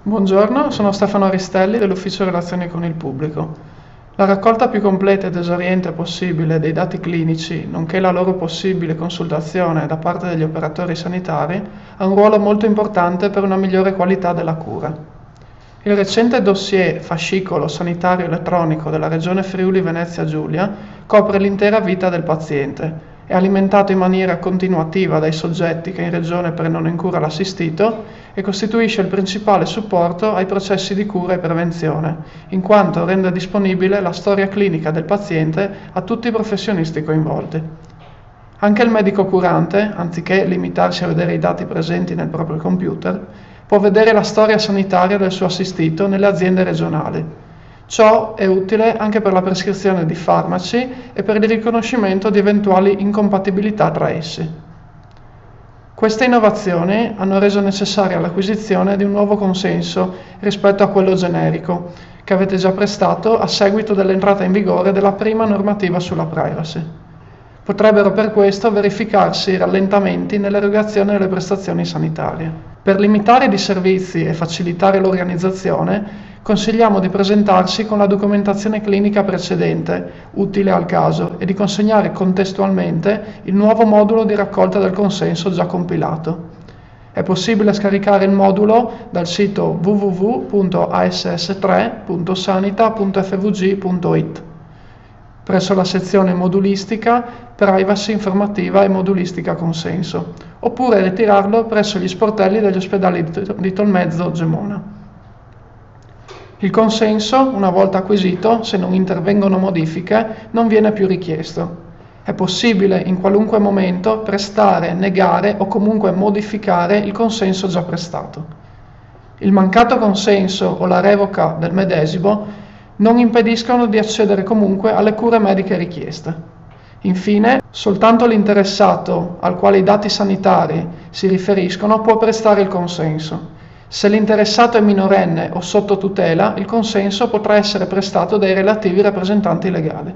Buongiorno, sono Stefano Aristelli dell'Ufficio Relazioni con il Pubblico. La raccolta più completa ed esauriente possibile dei dati clinici, nonché la loro possibile consultazione da parte degli operatori sanitari, ha un ruolo molto importante per una migliore qualità della cura. Il recente dossier fascicolo sanitario elettronico della Regione Friuli Venezia Giulia copre l'intera vita del paziente. È alimentato in maniera continuativa dai soggetti che in regione prendono in cura l'assistito e costituisce il principale supporto ai processi di cura e prevenzione, in quanto rende disponibile la storia clinica del paziente a tutti i professionisti coinvolti. Anche il medico curante, anziché limitarsi a vedere i dati presenti nel proprio computer, può vedere la storia sanitaria del suo assistito nelle aziende regionali. Ciò è utile anche per la prescrizione di farmaci e per il riconoscimento di eventuali incompatibilità tra essi. Queste innovazioni hanno reso necessaria l'acquisizione di un nuovo consenso rispetto a quello generico, che avete già prestato a seguito dell'entrata in vigore della prima normativa sulla privacy. Potrebbero per questo verificarsi rallentamenti nell'erogazione delle prestazioni sanitarie. Per limitare i disservizi e facilitare l'organizzazione, consigliamo di presentarsi con la documentazione clinica precedente, utile al caso, e di consegnare contestualmente il nuovo modulo di raccolta del consenso già compilato. È possibile scaricare il modulo dal sito www.ass3.sanita.fvg.it presso la sezione modulistica, privacy informativa e modulistica consenso, oppure ritirarlo presso gli sportelli degli ospedali di Tolmezzo Gemona. Il consenso, una volta acquisito, se non intervengono modifiche, non viene più richiesto. È possibile in qualunque momento prestare, negare o comunque modificare il consenso già prestato. Il mancato consenso o la revoca del medesimo non impediscono di accedere comunque alle cure mediche richieste. Infine, soltanto l'interessato al quale i dati sanitari si riferiscono può prestare il consenso. Se l'interessato è minorenne o sotto tutela, il consenso potrà essere prestato dai relativi rappresentanti legali.